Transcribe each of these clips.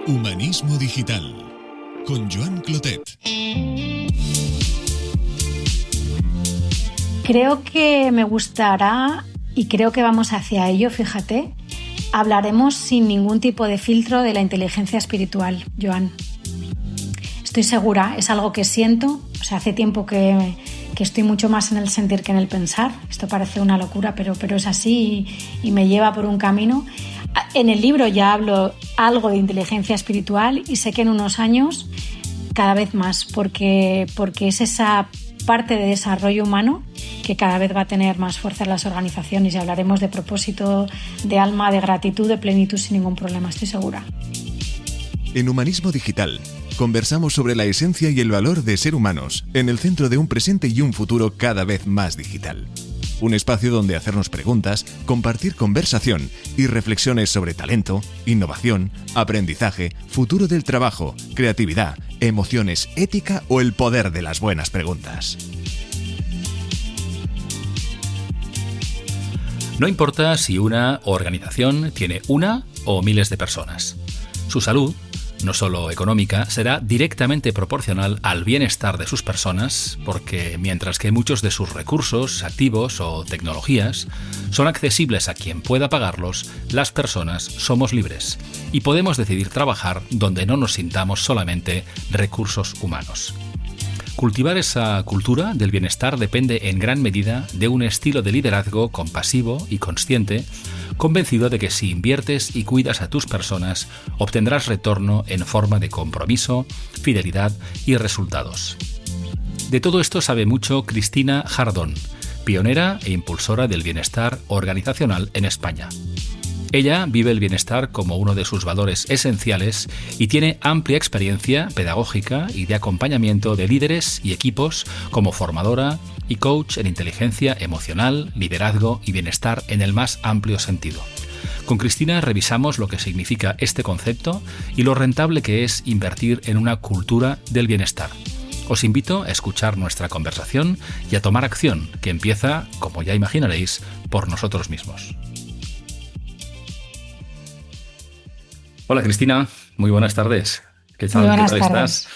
Humanismo Digital con Joan Clotet. Creo que me gustará y creo que vamos hacia ello, fíjate. Hablaremos sin ningún tipo de filtro de la inteligencia espiritual, Joan. Estoy segura, es algo que siento. Hace tiempo que estoy mucho más en el sentir que en el pensar. Esto parece una locura, pero es así y me lleva por un camino. En el libro ya hablo algo de inteligencia espiritual y sé que en unos años cada vez más, porque es esa parte de desarrollo humano que cada vez va a tener más fuerza en las organizaciones y hablaremos de propósito, de alma, de gratitud, de plenitud sin ningún problema, estoy segura. En Humanismo Digital conversamos sobre la esencia y el valor de ser humanos en el centro de un presente y un futuro cada vez más digital. Un espacio donde hacernos preguntas, compartir conversación y reflexiones sobre talento, innovación, aprendizaje, futuro del trabajo, creatividad, emociones, ética o el poder de las buenas preguntas. No importa si una organización tiene una o miles de personas. Su salud, no solo económica, será directamente proporcional al bienestar de sus personas, porque mientras que muchos de sus recursos, activos o tecnologías son accesibles a quien pueda pagarlos, las personas somos libres y podemos decidir trabajar donde no nos sintamos solamente recursos humanos. Cultivar esa cultura del bienestar depende en gran medida de un estilo de liderazgo compasivo y consciente, convencido de que si inviertes y cuidas a tus personas, obtendrás retorno en forma de compromiso, fidelidad y resultados. De todo esto sabe mucho Cristina Jardón, pionera e impulsora del bienestar organizacional en España. Ella vive el bienestar como uno de sus valores esenciales y tiene amplia experiencia pedagógica y de acompañamiento de líderes y equipos como formadora y coach en inteligencia emocional, liderazgo y bienestar en el más amplio sentido. Con Cristina revisamos lo que significa este concepto y lo rentable que es invertir en una cultura del bienestar. Os invito a escuchar nuestra conversación y a tomar acción, que empieza, como ya imaginaréis, por nosotros mismos. Hola Cristina, muy buenas tardes. ¿Qué tal? Muy buenas ¿Qué tal tardes. estás?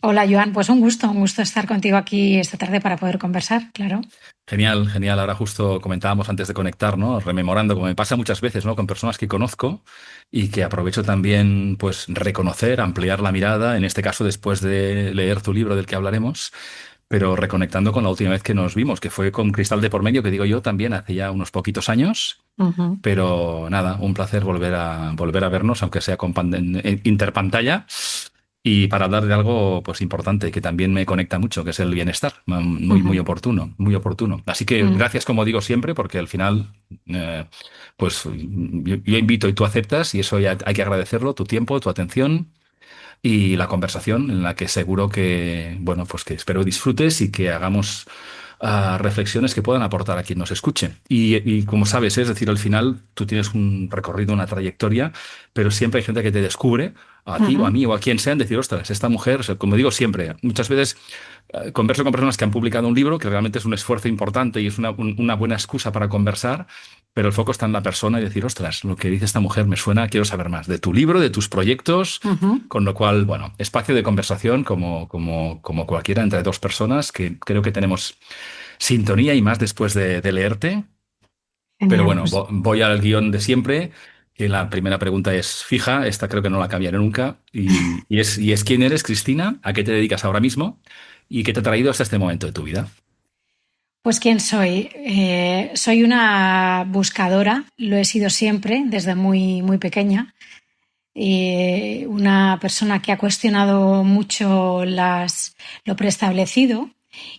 Hola Joan, pues un gusto estar contigo aquí esta tarde para poder conversar, claro. Genial, genial. Ahora justo comentábamos antes de conectar, ¿no? Rememorando, como me pasa muchas veces, ¿no? Con personas que conozco y que aprovecho también, pues, reconocer, ampliar la mirada, en este caso después de leer tu libro del que hablaremos, pero reconectando con la última vez que nos vimos, que fue con Cristal de por medio, que digo yo también hace ya unos poquitos años. Uh-huh. Pero nada, un placer volver a vernos, aunque sea con interpantalla, y para hablar de algo pues importante que también me conecta mucho, que es el bienestar. Muy oportuno, muy oportuno. Así que gracias, como digo siempre, porque al final pues yo invito y tú aceptas, y eso ya hay que agradecerlo, tu tiempo, tu atención y la conversación, en la que seguro que, bueno, pues que espero disfrutes y que hagamos reflexiones que puedan aportar a quien nos escuche. Y como sabes, es decir, al final tú tienes un recorrido, una trayectoria, pero siempre hay gente que te descubre, a ti o a mí o a quien sea, en decir, ostras, esta mujer, o sea, como digo siempre, muchas veces converso con personas que han publicado un libro, que realmente es un esfuerzo importante y es una buena excusa para conversar, pero el foco está en la persona y decir, ostras, lo que dice esta mujer me suena, quiero saber más de tu libro, de tus proyectos, con lo cual, bueno, espacio de conversación como cualquiera entre dos personas, que creo que tenemos sintonía y más después de leerte. Genial, Pero bueno, pues. voy al guión de siempre, que la primera pregunta es fija, esta creo que no la cambiaré nunca, y es ¿quién eres, Cristina? ¿A qué te dedicas ahora mismo? ¿Y qué te ha traído hasta este momento de tu vida? Pues ¿quién soy? Soy una buscadora, lo he sido siempre, desde muy, muy pequeña. Una persona que ha cuestionado mucho lo preestablecido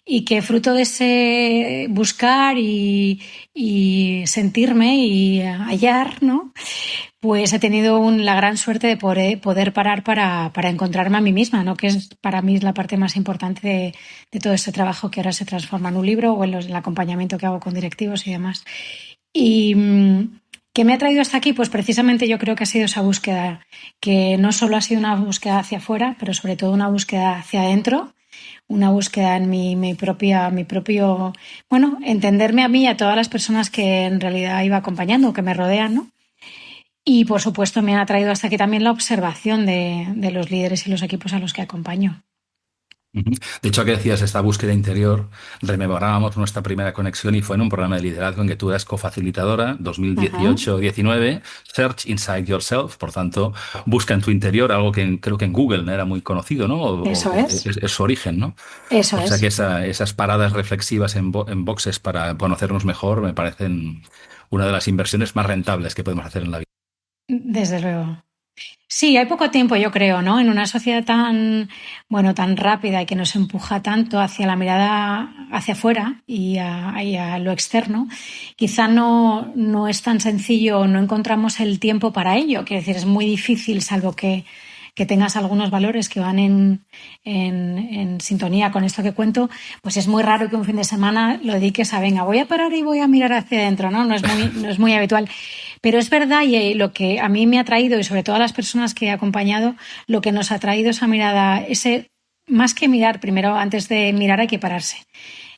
y que fruto de ese buscar y sentirme y hallar, ¿no? Pues he tenido la gran suerte de poder parar para encontrarme a mí misma, ¿no? Que es para mí la parte más importante de todo este trabajo que ahora se transforma en un libro o en el acompañamiento que hago con directivos y demás. Y ¿qué me ha traído hasta aquí? Pues precisamente yo creo que ha sido esa búsqueda, que no solo ha sido una búsqueda hacia afuera, pero sobre todo una búsqueda hacia adentro, una búsqueda en mi propio, bueno, entenderme a mí y a todas las personas que en realidad iba acompañando, que me rodean, ¿no? Y, por supuesto, me ha traído hasta aquí también la observación de los líderes y los equipos a los que acompaño. De hecho, que decías esta búsqueda interior, rememorábamos nuestra primera conexión y fue en un programa de liderazgo en que tú eras cofacilitadora, 2018-19, Search Inside Yourself, por tanto, busca en tu interior, algo que creo que en Google no era muy conocido, ¿no? Eso es. Es su origen, ¿no? Eso o sea es. que esas paradas reflexivas en boxes para conocernos mejor me parecen una de las inversiones más rentables que podemos hacer en la vida. Desde luego. Sí, hay poco tiempo, yo creo, ¿no? En una sociedad tan rápida y que nos empuja tanto hacia la mirada hacia afuera y a lo externo, quizá no es tan sencillo, no encontramos el tiempo para ello. Quiero decir, es muy difícil, salvo que tengas algunos valores que van en sintonía con esto que cuento, pues es muy raro que un fin de semana lo dediques a, venga, voy a parar y voy a mirar hacia adentro, ¿no? No es muy habitual. Pero es verdad, y lo que a mí me ha traído, y sobre todo a las personas que he acompañado, lo que nos ha traído esa mirada, más que mirar, primero antes de mirar hay que pararse.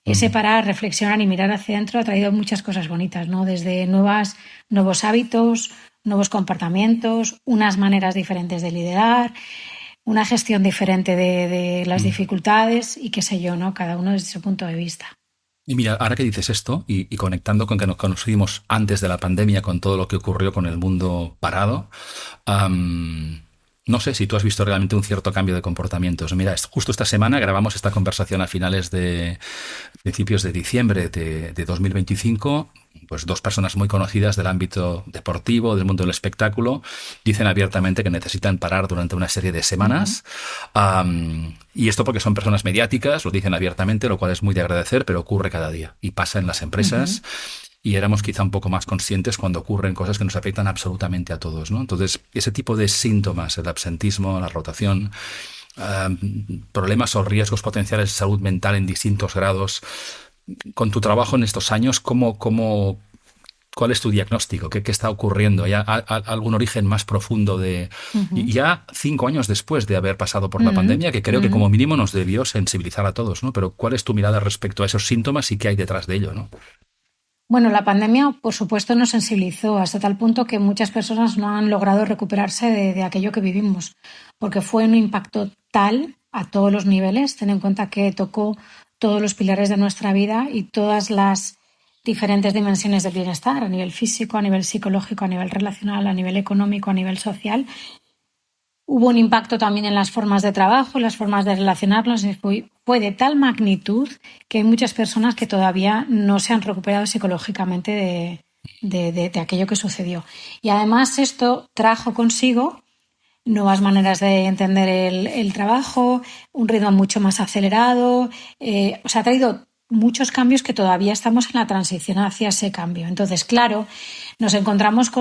Ese parar, reflexionar y mirar hacia adentro ha traído muchas cosas bonitas, ¿no? Desde nuevos hábitos, nuevos comportamientos, unas maneras diferentes de liderar, una gestión diferente de las dificultades y qué sé yo, ¿no? Cada uno desde su punto de vista. Y mira, ahora que dices esto y conectando con que nos conocimos antes de la pandemia con todo lo que ocurrió con el mundo parado, no sé si tú has visto realmente un cierto cambio de comportamientos. Mira, justo esta semana grabamos esta conversación a principios de diciembre de 2025. Pues dos personas muy conocidas del ámbito deportivo, del mundo del espectáculo, dicen abiertamente que necesitan parar durante una serie de semanas. Y esto porque son personas mediáticas, lo dicen abiertamente, lo cual es muy de agradecer, pero ocurre cada día y pasa en las empresas. Y éramos quizá un poco más conscientes cuando ocurren cosas que nos afectan absolutamente a todos, ¿no? Entonces, ese tipo de síntomas, el absentismo, la rotación, problemas o riesgos potenciales de salud mental en distintos grados. Con tu trabajo en estos años, ¿cuál es tu diagnóstico? ¿Qué está ocurriendo? ¿Hay algún origen más profundo y ya 5 años después de haber pasado por la pandemia, que creo que como mínimo nos debió sensibilizar a todos, ¿no? Pero ¿cuál es tu mirada respecto a esos síntomas y qué hay detrás de ello, ¿no? Bueno, la pandemia, por supuesto, nos sensibilizó hasta tal punto que muchas personas no han logrado recuperarse de aquello que vivimos, porque fue un impacto tal a todos los niveles. Ten en cuenta que tocó todos los pilares de nuestra vida y todas las diferentes dimensiones del bienestar, a nivel físico, a nivel psicológico, a nivel relacional, a nivel económico, a nivel social. Hubo un impacto también en las formas de trabajo, en las formas de relacionarnos. Fue de tal magnitud que hay muchas personas que todavía no se han recuperado psicológicamente de aquello que sucedió. Y además esto trajo consigo nuevas maneras de entender el trabajo, un ritmo mucho más acelerado. Ha traído muchos cambios que todavía estamos en la transición hacia ese cambio. Entonces, claro, nos encontramos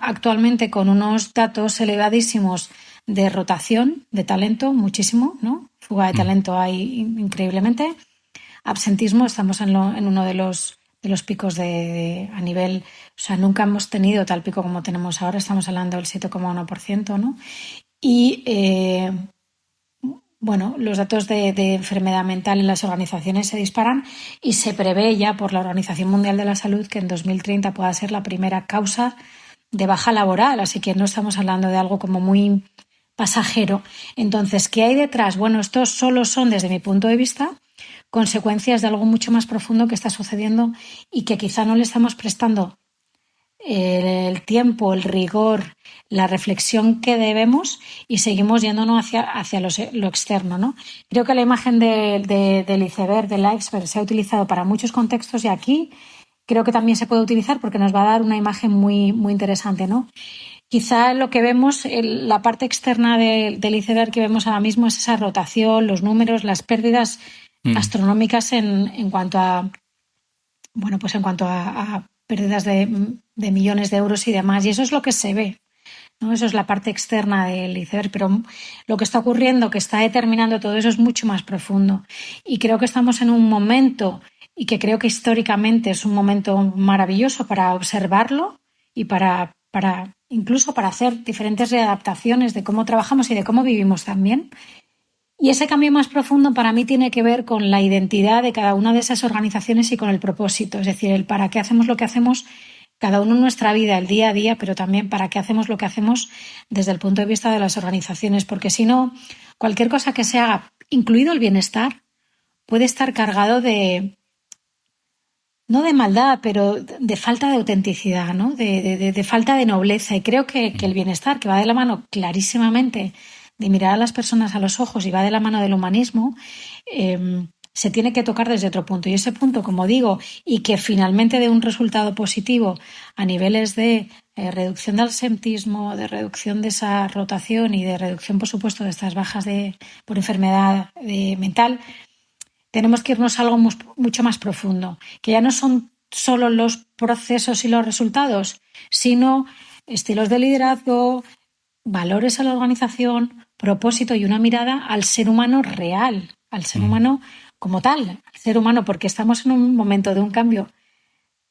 actualmente con unos datos elevadísimos de rotación de talento, muchísimo, ¿no? Fuga de talento hay increíblemente. Absentismo, estamos en uno de los picos a nivel, nunca hemos tenido tal pico como tenemos ahora, estamos hablando del 7,1%, ¿no? Y los datos de enfermedad mental en las organizaciones se disparan y se prevé ya por la Organización Mundial de la Salud que en 2030 pueda ser la primera causa de baja laboral, así que no estamos hablando de algo como muy pasajero. Entonces, ¿qué hay detrás? Bueno, estos solo son, desde mi punto de vista, consecuencias de algo mucho más profundo que está sucediendo y que quizá no le estamos prestando el tiempo, el rigor, la reflexión que debemos y seguimos yéndonos hacia lo externo, ¿no? Creo que la imagen del iceberg, del iceberg, se ha utilizado para muchos contextos y aquí creo que también se puede utilizar porque nos va a dar una imagen muy, muy interesante, ¿no? Quizá lo que vemos, la parte externa del iceberg que vemos ahora mismo es esa rotación, los números, las pérdidas astronómicas en cuanto a pérdidas de millones de euros y demás. Y eso es lo que se ve, ¿no? Eso es la parte externa del iceberg. Pero lo que está ocurriendo, que está determinando todo eso, es mucho más profundo. Y creo que estamos en un momento, y que creo que históricamente es un momento maravilloso para observarlo y incluso para hacer diferentes readaptaciones de cómo trabajamos y de cómo vivimos también. Y ese cambio más profundo para mí tiene que ver con la identidad de cada una de esas organizaciones y con el propósito, es decir, el para qué hacemos lo que hacemos cada uno en nuestra vida, el día a día, pero también para qué hacemos lo que hacemos desde el punto de vista de las organizaciones, porque si no, cualquier cosa que se haga, incluido el bienestar, puede estar cargado no de maldad, pero de falta de autenticidad, ¿no? De falta de nobleza. Y creo que el bienestar, que va de la mano clarísimamente de mirar a las personas a los ojos y va de la mano del humanismo, se tiene que tocar desde otro punto. Y ese punto, como digo, y que finalmente dé un resultado positivo a niveles de reducción del absentismo, de reducción de esa rotación y de reducción, por supuesto, de estas bajas por enfermedad mental, tenemos que irnos a algo mucho más profundo, que ya no son solo los procesos y los resultados, sino estilos de liderazgo, valores a la organización, propósito y una mirada al ser humano real, al ser humano como tal, al ser humano, porque estamos en un momento de un cambio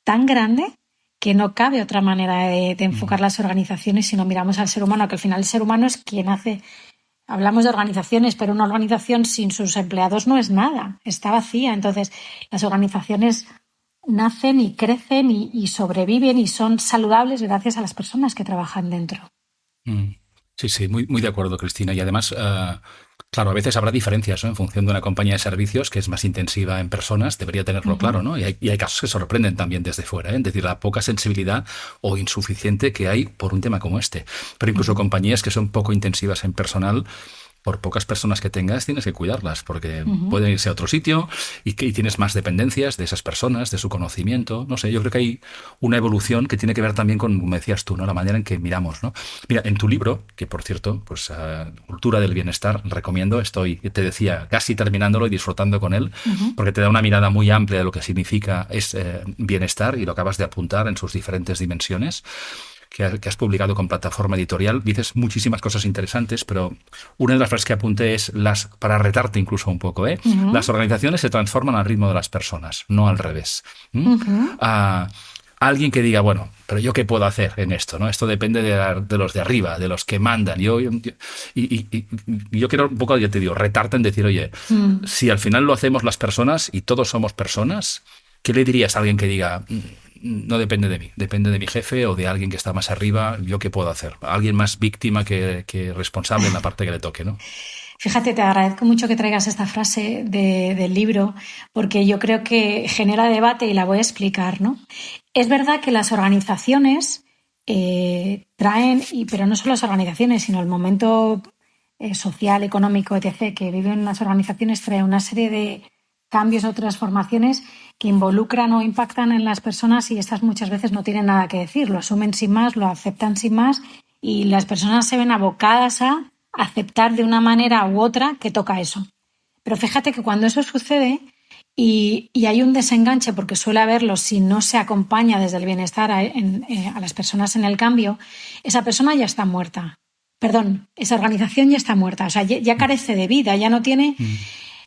tan grande que no cabe otra manera de enfocar las organizaciones si no miramos al ser humano, que al final el ser humano es quien hace. Hablamos de organizaciones, pero una organización sin sus empleados no es nada, está vacía. Entonces, las organizaciones nacen y crecen y sobreviven y son saludables gracias a las personas que trabajan dentro. Sí, muy, muy de acuerdo, Cristina. Y además, claro, a veces habrá diferencias, ¿no? En función de una compañía de servicios que es más intensiva en personas, debería tenerlo claro, ¿no? Y hay casos que sorprenden también desde fuera, ¿eh? Es decir, la poca sensibilidad o insuficiente que hay por un tema como este. Pero incluso compañías que son poco intensivas en personal, por pocas personas que tengas, tienes que cuidarlas, porque pueden irse a otro sitio y tienes más dependencias de esas personas, de su conocimiento. No sé, yo creo que hay una evolución que tiene que ver también con, como decías tú, ¿no? La manera en que miramos, ¿no? Mira, en tu libro, que por cierto, pues Cultura del Bienestar, recomiendo, te decía, casi terminándolo y disfrutando con él, porque te da una mirada muy amplia de lo que significa bienestar y lo acabas de apuntar en sus diferentes dimensiones. Que has publicado con Plataforma Editorial, dices muchísimas cosas interesantes, pero una de las frases que apunté es para retarte incluso un poco, las organizaciones se transforman al ritmo de las personas, no al revés. Alguien que diga, bueno, pero ¿yo qué puedo hacer en esto? ¿No? Esto depende de los de arriba, de los que mandan. Yo quiero un poco, ya te digo, retarte en decir, oye, si al final lo hacemos las personas y todos somos personas, ¿qué le dirías a alguien que diga, no depende de mí, depende de mi jefe o de alguien que está más arriba, ¿yo qué puedo hacer? Alguien más víctima que responsable en la parte que le toque, ¿no? Fíjate, te agradezco mucho que traigas esta frase del libro, porque yo creo que genera debate y la voy a explicar, ¿no? Es verdad que las organizaciones traen, pero no solo las organizaciones, sino el momento social, económico, etc., que viven las organizaciones, trae una serie de cambios o transformaciones que involucran o impactan en las personas y estas muchas veces no tienen nada que decir, lo asumen sin más, lo aceptan sin más y las personas se ven abocadas a aceptar de una manera u otra que toca eso. Pero fíjate que cuando eso sucede y hay un desenganche, porque suele haberlo si no se acompaña desde el bienestar a las personas en el cambio, esa persona ya está muerta. Perdón, esa organización ya está muerta, o sea, ya carece de vida, ya no tiene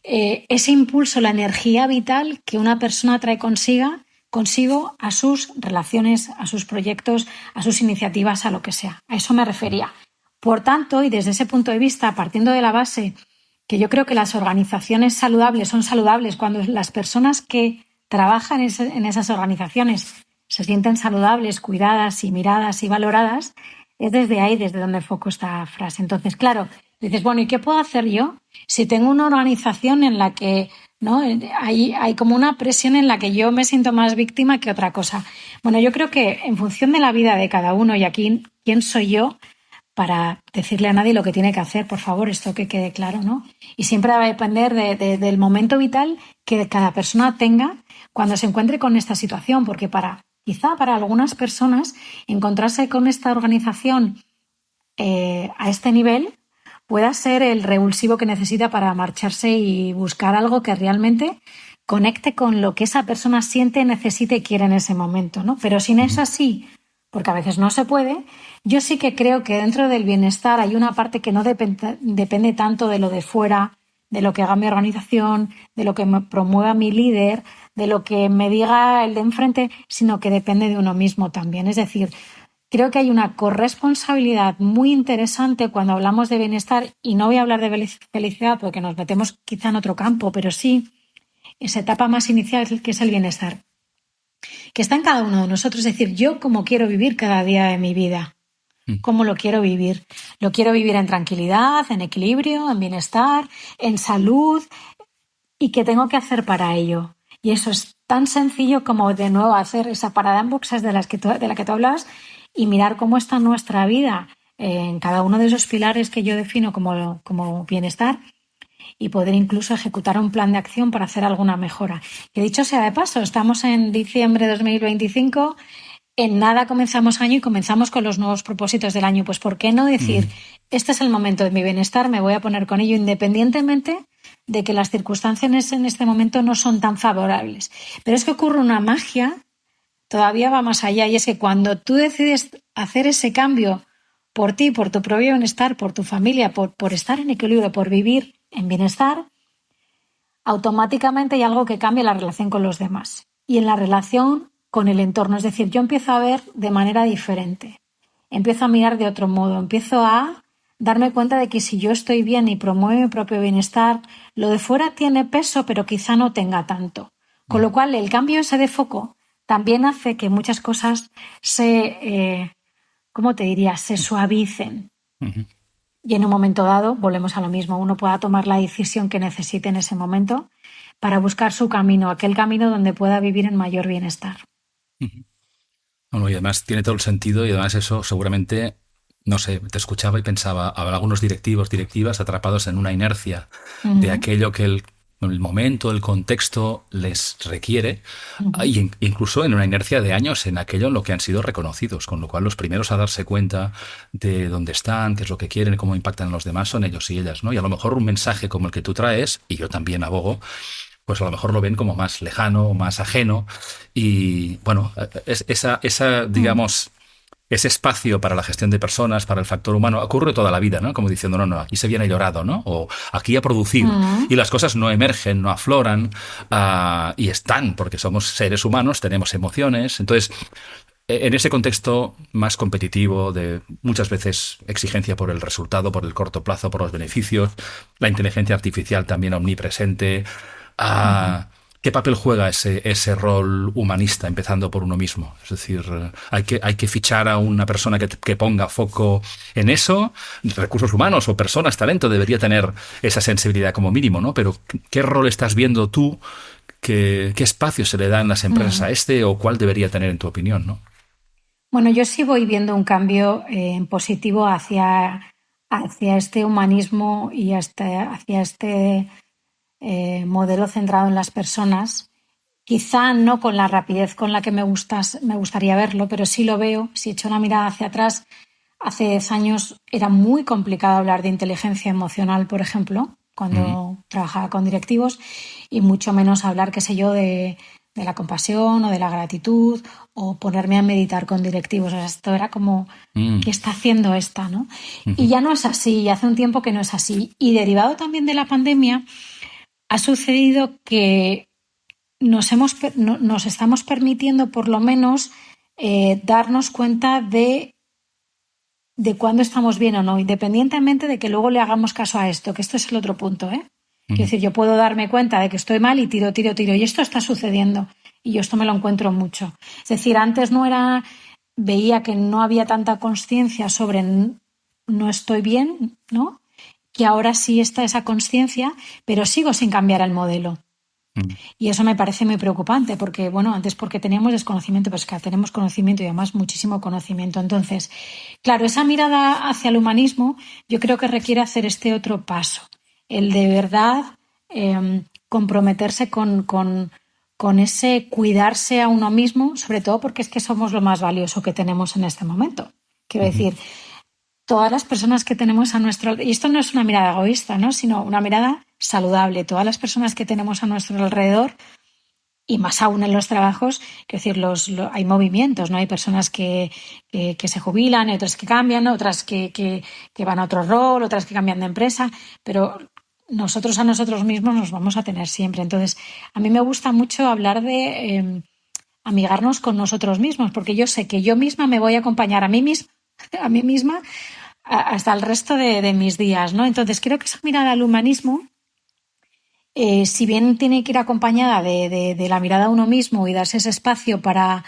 ese impulso, la energía vital que una persona trae consigo a sus relaciones, a sus proyectos, a sus iniciativas, a lo que sea. A eso me refería. Por tanto, y desde ese punto de vista, partiendo de la base que yo creo que las organizaciones saludables son saludables cuando las personas que trabajan en esas organizaciones se sienten saludables, cuidadas y miradas y valoradas, es desde ahí desde donde enfoco esta frase. Entonces, claro, dices, bueno, ¿y qué puedo hacer yo si tengo una organización en la que ¿no? Hay como una presión en la que yo me siento más víctima que otra cosa? Bueno, yo creo que en función de la vida de cada uno y aquí, ¿quién soy yo para decirle a nadie lo que tiene que hacer? Por favor, esto que quede claro, ¿no? Y siempre va a depender del momento vital que cada persona tenga cuando se encuentre con esta situación, porque quizá para algunas personas encontrarse con esta organización a este nivel pueda ser el revulsivo que necesita para marcharse y buscar algo que realmente conecte con lo que esa persona siente, necesita y quiere en ese momento, ¿no? Pero si no es así, porque a veces no se puede, yo sí que creo que dentro del bienestar hay una parte que no depende tanto de lo de fuera, de lo que haga mi organización, de lo que me promueva mi líder, de lo que me diga el de enfrente, sino que depende de uno mismo también. Es decir, creo que hay una corresponsabilidad muy interesante cuando hablamos de bienestar, y no voy a hablar de felicidad porque nos metemos quizá en otro campo, pero sí esa etapa más inicial que es el bienestar. que está en cada uno de nosotros. Es decir, yo cómo quiero vivir cada día de mi vida. ¿Cómo lo quiero vivir? Lo quiero vivir en tranquilidad, en equilibrio, en bienestar, en salud. ¿Y qué tengo que hacer para ello? Y eso es tan sencillo como de nuevo hacer esa parada en boxes de la que tú hablas y mirar cómo está nuestra vida en cada uno de esos pilares que yo defino como bienestar y poder incluso ejecutar un plan de acción para hacer alguna mejora. Y dicho sea de paso, estamos en diciembre de 2025, en nada comenzamos año y comenzamos con los nuevos propósitos del año. Pues ¿por qué no decir, este es el momento de mi bienestar, me voy a poner con ello independientemente de que las circunstancias en este momento no son tan favorables? Pero es que ocurre una magia, todavía va más allá, y es que cuando tú decides hacer ese cambio por ti, por tu propio bienestar, por tu familia, por estar en equilibrio, por vivir en bienestar, automáticamente hay algo que cambia la relación con los demás y en la relación con el entorno. Es decir, yo empiezo a ver de manera diferente, empiezo a mirar de otro modo, empiezo a darme cuenta de que si yo estoy bien y promuevo mi propio bienestar, lo de fuera tiene peso, pero quizá no tenga tanto. Con lo cual, el cambio ese de foco también hace que muchas cosas se suavicen. Uh-huh. Y en un momento dado, volvemos a lo mismo, uno pueda tomar la decisión que necesite en ese momento para buscar su camino, aquel camino donde pueda vivir en mayor bienestar. Uh-huh. Bueno, y además tiene todo el sentido y además eso seguramente, no sé, te escuchaba y pensaba, habrá algunos directivas atrapados en una inercia de aquello que el momento, el contexto les requiere, y incluso en una inercia de años en aquello en lo que han sido reconocidos, con lo cual los primeros a darse cuenta de dónde están, qué es lo que quieren, cómo impactan en los demás son ellos y ellas, ¿no? Y a lo mejor un mensaje como el que tú traes, y yo también abogo, pues a lo mejor lo ven como más lejano, más ajeno, y bueno, esa digamos, ese espacio para la gestión de personas, para el factor humano, ocurre toda la vida, ¿no? Como diciendo, no, aquí se viene llorado, ¿no? O aquí a producir. Y las cosas no emergen, no afloran, y están, porque somos seres humanos, tenemos emociones. Entonces, en ese contexto más competitivo, de muchas veces exigencia por el resultado, por el corto plazo, por los beneficios, la inteligencia artificial también omnipresente, ¿qué papel juega ese rol humanista, empezando por uno mismo? Es decir, hay que fichar a una persona que ponga foco en eso. Recursos humanos o personas, talento, debería tener esa sensibilidad como mínimo, ¿no? Pero ¿qué rol estás viendo tú? ¿Qué espacio se le da en las empresas a este o cuál debería tener en tu opinión, ¿no? Bueno, yo sí voy viendo un cambio en positivo hacia este humanismo y hacia este modelo centrado en las personas, quizá no con la rapidez con la que me gustaría verlo, pero sí lo veo. Si echo una mirada hacia atrás, hace 10 años era muy complicado hablar de inteligencia emocional, por ejemplo, cuando trabajaba con directivos, y mucho menos hablar, qué sé yo, de la compasión o de la gratitud o ponerme a meditar con directivos. O sea, esto era como, ¿qué está haciendo esta, no? Y ya no es así, y hace un tiempo que no es así. Y derivado también de la pandemia, ha sucedido que nos estamos permitiendo por lo menos darnos cuenta de cuándo estamos bien o no, independientemente de que luego le hagamos caso a esto, que esto es el otro punto, ¿eh? Quiero decir, yo puedo darme cuenta de que estoy mal y tiro, y esto está sucediendo, y yo esto me lo encuentro mucho. Es decir, antes veía que no había tanta conciencia sobre no estoy bien, ¿no? Que ahora sí está esa conciencia, pero sigo sin cambiar el modelo. Y eso me parece muy preocupante, porque, bueno, antes porque teníamos desconocimiento, pues que tenemos conocimiento y además muchísimo conocimiento. Entonces, claro, esa mirada hacia el humanismo yo creo que requiere hacer este otro paso, el de verdad comprometerse con ese cuidarse a uno mismo, sobre todo porque es que somos lo más valioso que tenemos en este momento. Quiero decir, todas las personas que tenemos a nuestro... Y esto no es una mirada egoísta, ¿no? Sino una mirada saludable. Todas las personas que tenemos a nuestro alrededor, y más aún en los trabajos, quiero decir, hay movimientos, ¿no? Hay personas que se jubilan, hay otras que cambian, otras que van a otro rol, otras que cambian de empresa, pero nosotros a nosotros mismos nos vamos a tener siempre. Entonces, a mí me gusta mucho hablar de amigarnos con nosotros mismos, porque yo sé que yo misma me voy a acompañar a mí misma hasta el resto de mis días, ¿no? Entonces creo que esa mirada al humanismo si bien tiene que ir acompañada de la mirada a uno mismo y darse ese espacio para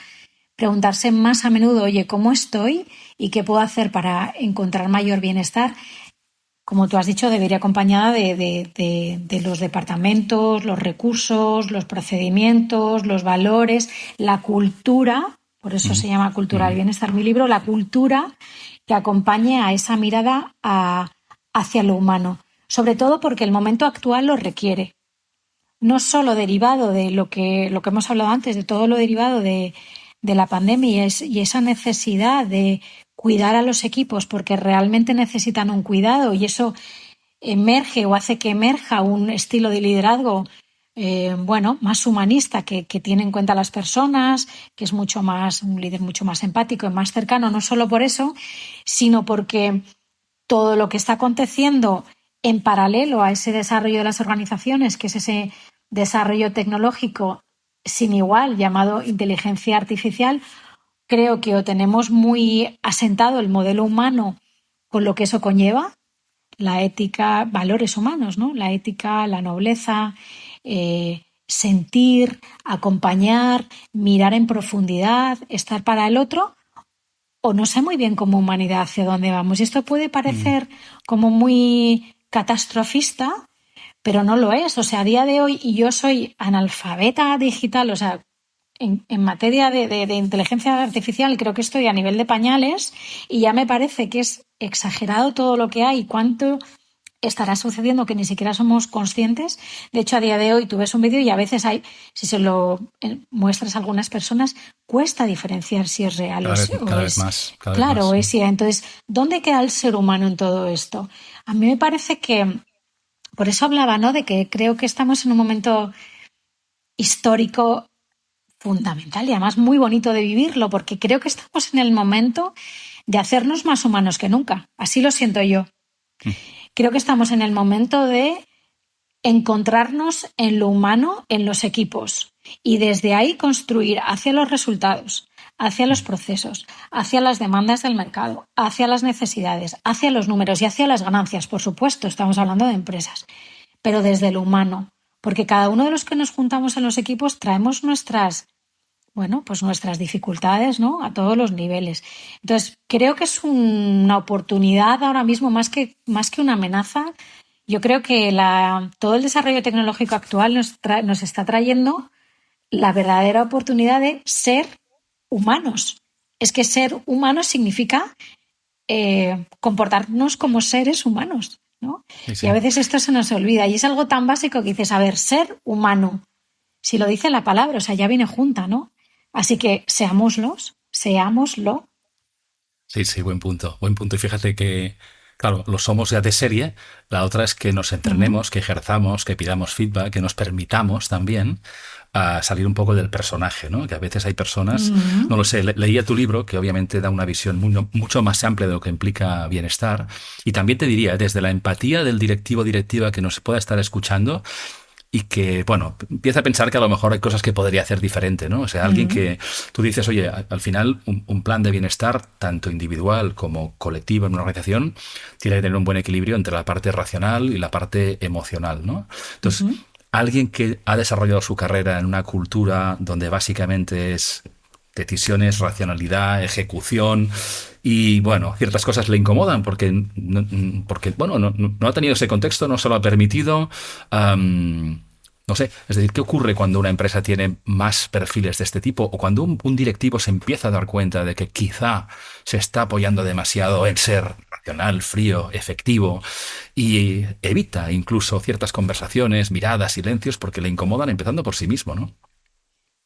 preguntarse más a menudo, oye, ¿cómo estoy y qué puedo hacer para encontrar mayor bienestar? Como tú has dicho, debería ir acompañada de los departamentos, los recursos, los procedimientos, los valores, la cultura, por eso se llama Cultura del Bienestar mi libro, la cultura que acompañe a esa mirada hacia lo humano, sobre todo porque el momento actual lo requiere. No solo derivado de lo que hemos hablado antes, de todo lo derivado de la pandemia y esa necesidad de cuidar a los equipos porque realmente necesitan un cuidado, y eso emerge o hace que emerja un estilo de liderazgo más humanista, que tiene en cuenta a las personas, que es mucho más un líder mucho más empático y más cercano, no solo por eso, sino porque todo lo que está aconteciendo en paralelo a ese desarrollo de las organizaciones, que es ese desarrollo tecnológico sin igual llamado inteligencia artificial, creo que o tenemos muy asentado el modelo humano con lo que eso conlleva, la ética, valores humanos, ¿no? La ética, la nobleza, sentir, acompañar, mirar en profundidad, estar para el otro, o no sé muy bien como humanidad hacia dónde vamos. Y esto puede parecer como muy catastrofista, pero no lo es. O sea, a día de hoy, y yo soy analfabeta digital, o sea, en materia de inteligencia artificial creo que estoy a nivel de pañales y ya me parece que es exagerado todo lo que hay y cuánto estará sucediendo que ni siquiera somos conscientes. De hecho, a día de hoy tú ves un vídeo y a veces si se lo muestras a algunas personas, cuesta diferenciar si es real cada vez más. Claro, es IA. Entonces, ¿dónde queda el ser humano en todo esto? A mí me parece que, por eso hablaba, ¿no?, de que creo que estamos en un momento histórico fundamental y además muy bonito de vivirlo, porque creo que estamos en el momento de hacernos más humanos que nunca. Así lo siento yo. Creo que estamos en el momento de encontrarnos en lo humano, en los equipos, y desde ahí construir hacia los resultados, hacia los procesos, hacia las demandas del mercado, hacia las necesidades, hacia los números y hacia las ganancias, por supuesto, estamos hablando de empresas, pero desde lo humano, porque cada uno de los que nos juntamos en los equipos traemos nuestras dificultades, ¿no?, a todos los niveles. Entonces, creo que es una oportunidad ahora mismo más que una amenaza. Yo creo que todo el desarrollo tecnológico actual nos está trayendo la verdadera oportunidad de ser humanos. Es que ser humanos significa comportarnos como seres humanos, ¿no? Sí. Y a veces esto se nos olvida. Y es algo tan básico que dices, a ver, ser humano. Si lo dice la palabra, o sea, ya viene junta, ¿no? Así que seámoslo. Sí, buen punto. Y fíjate que, claro, lo somos ya de serie. La otra es que nos entrenemos, que ejerzamos, que pidamos feedback, que nos permitamos también a salir un poco del personaje, ¿no? Que a veces hay personas, no lo sé, leía tu libro, que obviamente da una visión mucho más amplia de lo que implica bienestar. Y también te diría, desde la empatía del directivo o directiva que nos pueda estar escuchando, y que, bueno, empieza a pensar que a lo mejor hay cosas que podría hacer diferente, ¿no? O sea, alguien que tú dices, oye, al final un plan de bienestar, tanto individual como colectivo en una organización, tiene que tener un buen equilibrio entre la parte racional y la parte emocional, ¿no? Entonces, alguien que ha desarrollado su carrera en una cultura donde básicamente es decisiones, racionalidad, ejecución, y bueno, ciertas cosas le incomodan porque no ha tenido ese contexto, no se lo ha permitido. No sé, es decir, ¿qué ocurre cuando una empresa tiene más perfiles de este tipo o cuando un directivo se empieza a dar cuenta de que quizá se está apoyando demasiado en ser racional, frío, efectivo y evita incluso ciertas conversaciones, miradas, silencios porque le incomodan empezando por sí mismo, ¿no?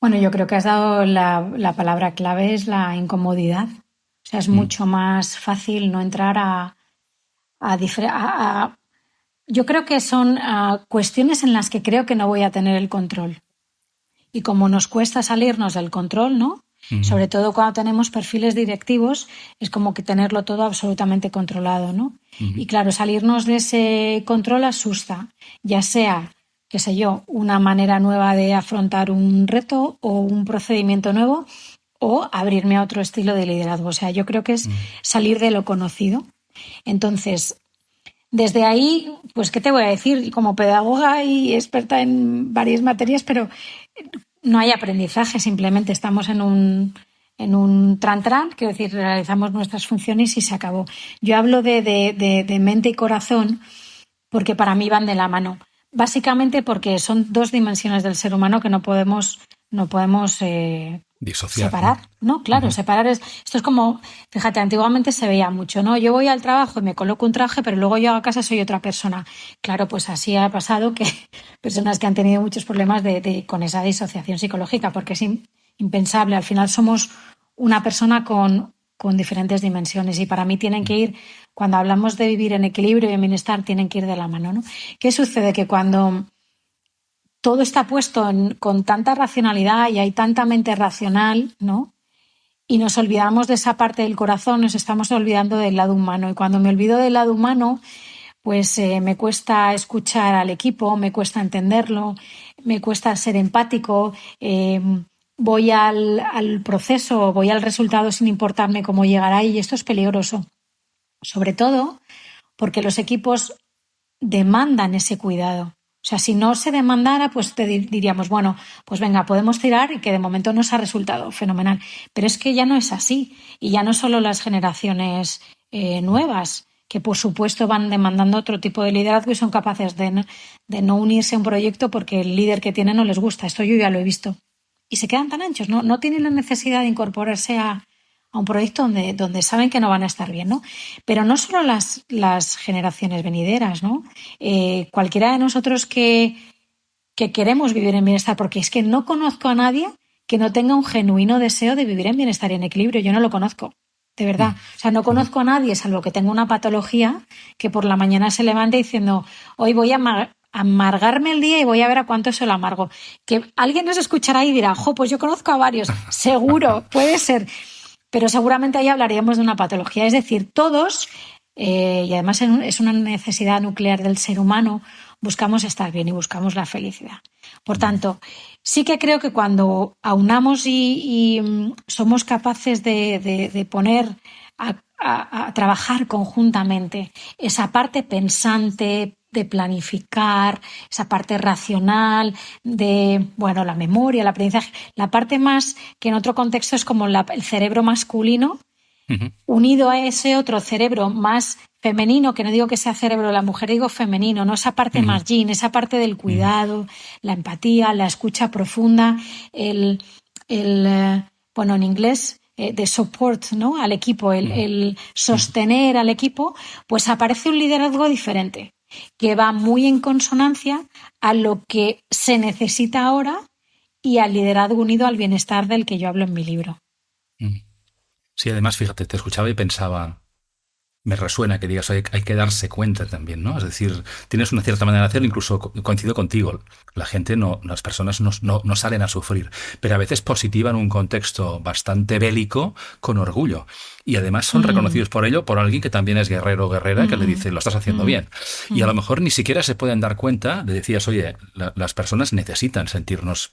Bueno, yo creo que has dado la palabra clave, es la incomodidad. O sea, es mucho más fácil no entrar yo creo que son cuestiones en las que creo que no voy a tener el control. Y como nos cuesta salirnos del control, ¿no? Sobre todo cuando tenemos perfiles directivos, es como que tenerlo todo absolutamente controlado, ¿no? Y claro, salirnos de ese control asusta, ya sea, qué sé yo, una manera nueva de afrontar un reto o un procedimiento nuevo, o abrirme a otro estilo de liderazgo. O sea, yo creo que es salir de lo conocido. Entonces, Desde ahí, pues, ¿qué te voy a decir? Como pedagoga y experta en varias materias, pero no hay aprendizaje, simplemente estamos en un tran-tran, quiero decir, realizamos nuestras funciones y se acabó. Yo hablo de mente y corazón porque para mí van de la mano. Básicamente porque son dos dimensiones del ser humano que no podemos disociar, separar, ¿no? Claro, separar esto es como, fíjate, antiguamente se veía mucho, ¿no? Yo voy al trabajo y me coloco un traje, pero luego yo a casa soy otra persona. Claro, pues así ha pasado que personas que han tenido muchos problemas con esa disociación psicológica, porque es impensable. Al final somos una persona con diferentes dimensiones y para mí tienen que ir, cuando hablamos de vivir en equilibrio y en bienestar, tienen que ir de la mano, ¿no? ¿Qué sucede? Que cuando todo está puesto con tanta racionalidad y hay tanta mente racional, ¿no? Y nos olvidamos de esa parte del corazón, nos estamos olvidando del lado humano. Y cuando me olvido del lado humano, pues me cuesta escuchar al equipo, me cuesta entenderlo, me cuesta ser empático, voy al proceso, voy al resultado sin importarme cómo llegará y esto es peligroso. Sobre todo porque los equipos demandan ese cuidado. O sea, si no se demandara, pues te diríamos, bueno, pues venga, podemos tirar y que de momento nos ha resultado fenomenal. Pero es que ya no es así. Y ya no solo las generaciones nuevas, que por supuesto van demandando otro tipo de liderazgo y son capaces de no unirse a un proyecto porque el líder que tiene no les gusta. Esto yo ya lo he visto. Y se quedan tan anchos, no tienen la necesidad de incorporarse a un proyecto donde saben que no van a estar bien, ¿no? Pero no solo las generaciones venideras, ¿no? Cualquiera de nosotros que queremos vivir en bienestar, porque es que no conozco a nadie que no tenga un genuino deseo de vivir en bienestar y en equilibrio. Yo no lo conozco, de verdad. O sea, no conozco a nadie, salvo que tenga una patología, que por la mañana se levante diciendo, hoy voy a amargarme el día y voy a ver a cuánto se lo amargo. Que alguien nos escuchará y dirá, pues yo conozco a varios. Seguro, puede ser. Pero seguramente ahí hablaríamos de una patología. Es decir, todos, y además es una necesidad nuclear del ser humano, buscamos estar bien y buscamos la felicidad. Por tanto, sí que creo que cuando aunamos y somos capaces de poner a trabajar conjuntamente esa parte pensante, de planificar, esa parte racional, de la memoria, el aprendizaje, la parte más que en otro contexto es como el cerebro masculino, unido a ese otro cerebro más femenino, que no digo que sea cerebro de la mujer, digo femenino, ¿no? Esa parte más yin, esa parte del cuidado, la empatía, la escucha profunda, en inglés de support, ¿no? Al equipo, el sostener al equipo, pues aparece un liderazgo diferente, que va muy en consonancia a lo que se necesita ahora y al liderazgo unido al bienestar del que yo hablo en mi libro. Sí, además, fíjate, te escuchaba y pensaba, me resuena que digas, hay que darse cuenta también, ¿no? Es decir, tienes una cierta manera de hacerlo, incluso coincido contigo, las personas no salen a sufrir, pero a veces positiva en un contexto bastante bélico, con orgullo. Y además son reconocidos por ello por alguien que también es guerrero o guerrera, que le dice, lo estás haciendo bien. Y a lo mejor ni siquiera se pueden dar cuenta de decías, oye, las personas necesitan sentirnos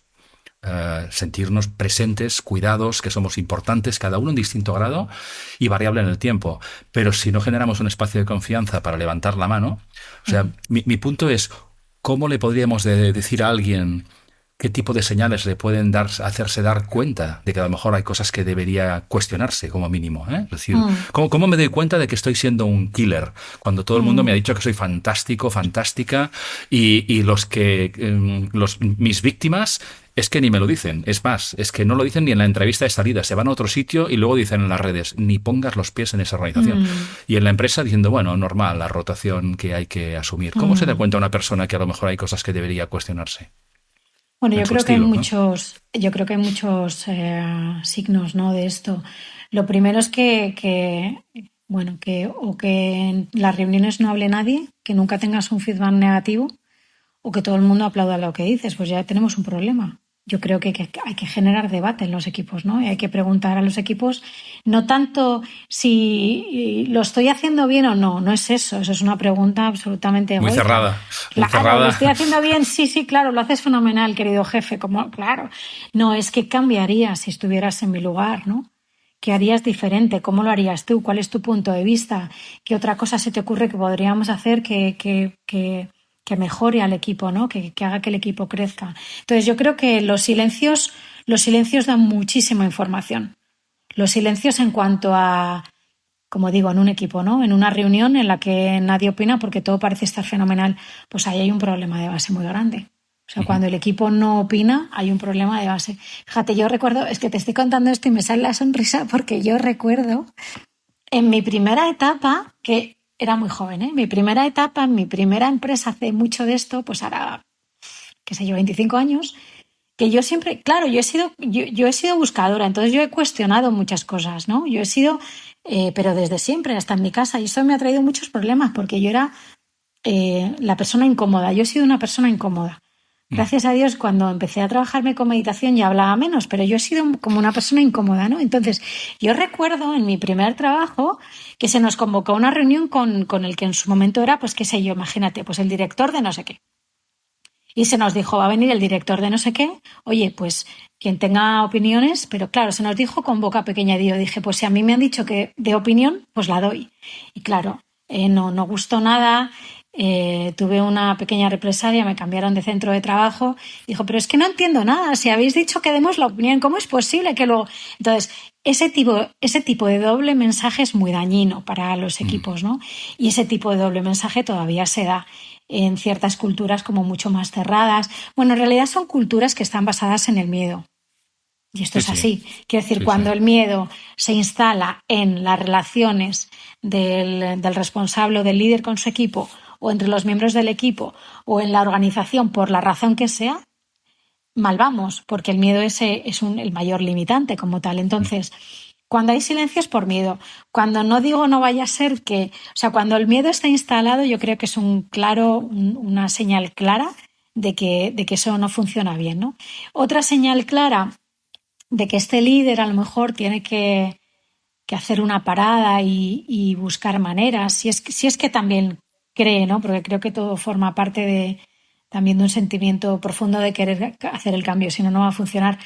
presentes, cuidados, que somos importantes, cada uno en distinto grado y variable en el tiempo. Pero si no generamos un espacio de confianza para levantar la mano, o sea, mi punto es, ¿cómo le podríamos decir a alguien qué tipo de señales le pueden hacerse dar cuenta de que a lo mejor hay cosas que debería cuestionarse como mínimo, ¿eh? Es decir, ¿cómo me doy cuenta de que estoy siendo un killer? Cuando todo el mundo me ha dicho que soy fantástico, fantástica, y mis víctimas es que ni me lo dicen. Es más, es que no lo dicen ni en la entrevista de salida. Se van a otro sitio y luego dicen en las redes, ni pongas los pies en esa organización. Y en la empresa diciendo, normal, la rotación que hay que asumir. ¿Cómo se da cuenta una persona que a lo mejor hay cosas que debería cuestionarse? Yo creo que hay muchos signos, ¿no?, de esto. Lo primero es que en las reuniones no hable nadie, que nunca tengas un feedback negativo, o que todo el mundo aplauda lo que dices, pues ya tenemos un problema. Yo creo que hay que generar debate en los equipos, ¿no? Y hay que preguntar a los equipos, no tanto si lo estoy haciendo bien o no es eso es una pregunta absolutamente muy egoísta. Cerrada. Claro, ¿lo estoy haciendo bien? Sí, claro, lo haces fenomenal, querido jefe. Claro, no, es que cambiaría si estuvieras en mi lugar, ¿no? ¿Qué harías diferente? ¿Cómo lo harías tú? ¿Cuál es tu punto de vista? ¿Qué otra cosa se te ocurre que podríamos hacer que mejore al equipo, ¿no? Que haga que el equipo crezca? Entonces yo creo que los silencios dan muchísima información. Los silencios en cuanto a, como digo, en un equipo, ¿no? En una reunión en la que nadie opina porque todo parece estar fenomenal, pues ahí hay un problema de base muy grande. O sea, cuando el equipo no opina, hay un problema de base. Fíjate, yo recuerdo, es que te estoy contando esto y me sale la sonrisa porque yo recuerdo en mi primera etapa, que era muy joven, ¿eh? Mi primera etapa, en mi primera empresa, hace mucho de esto, pues ahora, qué sé yo, 25 años, que yo siempre, claro, yo he sido buscadora, entonces yo he cuestionado muchas cosas, ¿no? Yo he sido, pero desde siempre, hasta en mi casa, y eso me ha traído muchos problemas porque yo era la persona incómoda, yo he sido una persona incómoda. Gracias a Dios, cuando empecé a trabajarme con meditación ya hablaba menos, pero yo he sido como una persona incómoda, ¿no? Entonces, yo recuerdo en mi primer trabajo que se nos convocó a una reunión con el que en su momento era, pues qué sé yo, imagínate, pues el director de no sé qué. Y se nos dijo, va a venir el director de no sé qué, oye, pues quien tenga opiniones, pero claro, se nos dijo con boca pequeña y yo dije, pues si a mí me han dicho que de opinión, pues la doy. Y claro, no gustó nada. Tuve una pequeña represalia, me cambiaron de centro de trabajo. Dijo, pero es que no entiendo nada, si habéis dicho que demos la opinión, ¿cómo es posible que luego...? Entonces, ese tipo de doble mensaje es muy dañino para los equipos, ¿no? Y ese tipo de doble mensaje todavía se da en ciertas culturas como mucho más cerradas. Bueno, en realidad son culturas que están basadas en el miedo. Y esto es así. Quiero decir, cuando el miedo se instala en las relaciones del responsable o del líder con su equipo, o entre los miembros del equipo, o en la organización, por la razón que sea, mal vamos, porque el miedo es el mayor limitante como tal. Entonces, cuando hay silencios por miedo, cuando no digo no vaya a ser que... O sea, cuando el miedo está instalado, yo creo que es una señal clara de que eso no funciona bien, ¿no? Otra señal clara de que este líder a lo mejor tiene que hacer una parada y buscar maneras, si es que también cree, ¿no? Porque creo que todo forma parte también de un sentimiento profundo de querer hacer el cambio, si no, no va a funcionar.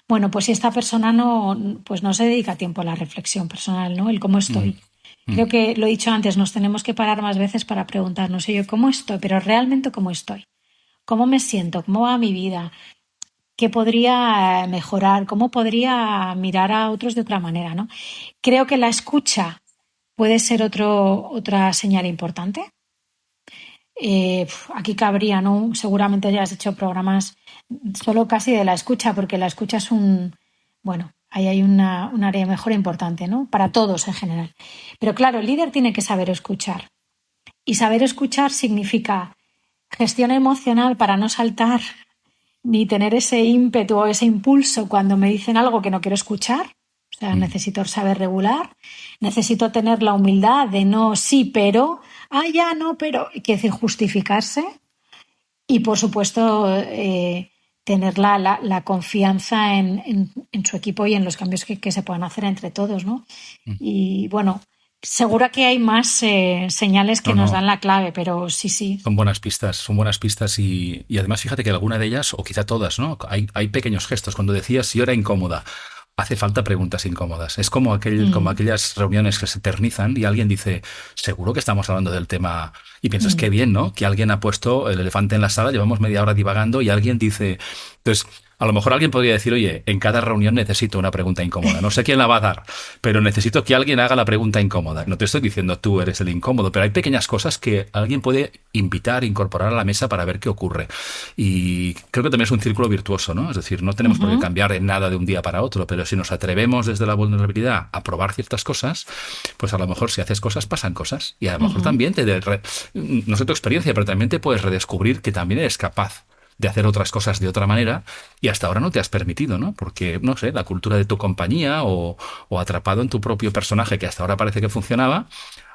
Bueno, pues si esta persona no se dedica tiempo a la reflexión personal, ¿no? El cómo estoy. Creo que lo he dicho antes, nos tenemos que parar más veces para preguntarnos, oye, ¿cómo estoy? Pero realmente ¿cómo estoy? ¿Cómo me siento? ¿Cómo va mi vida? ¿Qué podría mejorar? ¿Cómo podría mirar a otros de otra manera, ¿no? Creo que la escucha puede ser otra señal importante. Aquí cabría, ¿no? Seguramente ya has hecho programas solo casi de la escucha, porque la escucha es ahí hay un área de mejora importante, ¿no? Para todos en general. Pero claro, el líder tiene que saber escuchar. Y saber escuchar significa gestión emocional para no saltar ni tener ese ímpetu o ese impulso cuando me dicen algo que no quiero escuchar. O sea, necesito saber regular, necesito tener la humildad de no, sí, pero, ya no, pero, quiere decir justificarse y, por supuesto, tener la confianza en su equipo y en los cambios que se puedan hacer entre todos, ¿no? Y, bueno, seguro que hay más señales que nos dan la clave, pero sí. Son buenas pistas y además fíjate que alguna de ellas, o quizá todas, ¿no? Hay pequeños gestos. Cuando decías yo era incómoda, hace falta preguntas incómodas. Es como aquellas reuniones que se eternizan y alguien dice, seguro que estamos hablando del tema, y piensas qué bien, ¿no? Que alguien ha puesto el elefante en la sala, llevamos media hora divagando y alguien dice... Entonces, a lo mejor alguien podría decir, oye, en cada reunión necesito una pregunta incómoda. No sé quién la va a dar, pero necesito que alguien haga la pregunta incómoda. No te estoy diciendo tú eres el incómodo, pero hay pequeñas cosas que alguien puede invitar, incorporar a la mesa para ver qué ocurre. Y creo que también es un círculo virtuoso, ¿no? Es decir, no tenemos por qué cambiar en nada de un día para otro, pero si nos atrevemos desde la vulnerabilidad a probar ciertas cosas, pues a lo mejor si haces cosas, pasan cosas. Y a lo mejor también no sé tu experiencia, pero también te puedes redescubrir que también eres capaz de hacer otras cosas de otra manera y hasta ahora no te has permitido, ¿no? Porque, no sé, la cultura de tu compañía o atrapado en tu propio personaje que hasta ahora parece que funcionaba,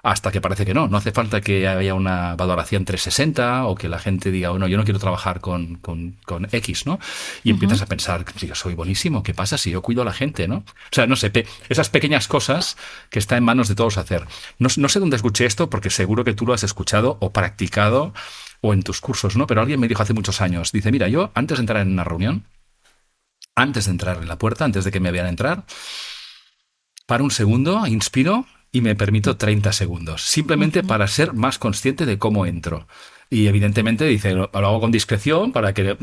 hasta que parece que no. No hace falta que haya una valoración 360 o que la gente diga, no, yo no quiero trabajar con X, ¿no? Y empiezas a pensar, yo soy buenísimo, ¿qué pasa si yo cuido a la gente, no? O sea, no sé, esas pequeñas cosas que está en manos de todos hacer. No sé dónde escuché esto porque seguro que tú lo has escuchado o practicado o en tus cursos, ¿no? Pero alguien me dijo hace muchos años, dice, mira, yo antes de entrar en una reunión, antes de entrar en la puerta, antes de que me vean entrar, Para un segundo, inspiro y me permito 30 segundos, simplemente para ser más consciente de cómo entro. Y evidentemente dice, lo hago con discreción para que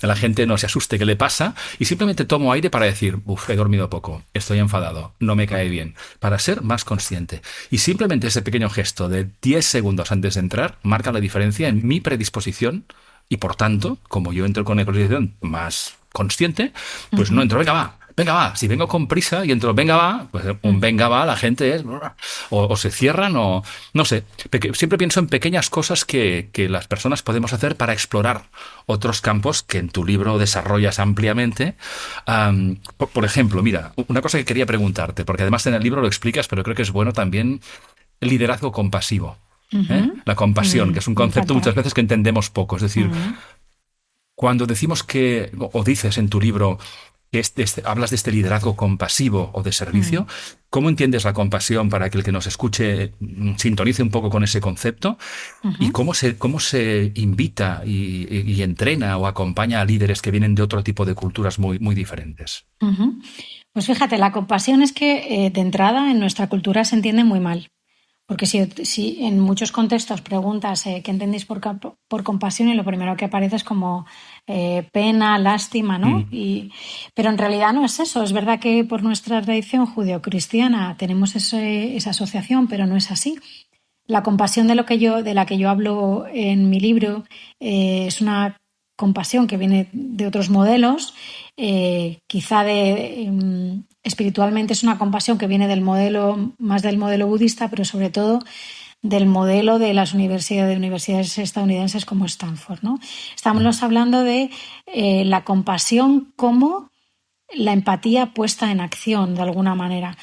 la gente no se asuste qué le pasa, y simplemente tomo aire para decir, he dormido poco, estoy enfadado, no me cae bien, para ser más consciente. Y simplemente ese pequeño gesto de 10 segundos antes de entrar marca la diferencia en mi predisposición, y por tanto, como yo entro con una predisposición más consciente, pues no entro, venga va, si vengo con prisa y entro, venga va, pues un venga va, la gente es, o se cierran o no sé. Siempre pienso en pequeñas cosas que las personas podemos hacer para explorar otros campos que en tu libro desarrollas ampliamente. Por ejemplo, mira, una cosa que quería preguntarte, porque además en el libro lo explicas, pero creo que es bueno también, el liderazgo compasivo. La compasión, que es un concepto muchas veces que entendemos poco. Es decir, cuando decimos que, o dices en tu libro, que hablas de este liderazgo compasivo o de servicio, ¿cómo entiendes la compasión para que el que nos escuche sintonice un poco con ese concepto? ¿Y cómo se invita y entrena o acompaña a líderes que vienen de otro tipo de culturas muy, muy diferentes? Pues fíjate, la compasión es que de entrada en nuestra cultura se entiende muy mal. Porque si en muchos contextos preguntas qué entendéis por compasión, y lo primero que aparece es como pena, lástima, ¿no? Pero en realidad no es eso. Es verdad que por nuestra tradición judeocristiana tenemos esa asociación, pero no es así. La compasión de la que yo hablo en mi libro es una compasión que viene de otros modelos. Quizá espiritualmente es una compasión que viene más del modelo budista, pero sobre todo del modelo de las universidades estadounidenses como Stanford, ¿no? Estamos hablando de la compasión como la empatía puesta en acción, de alguna manera.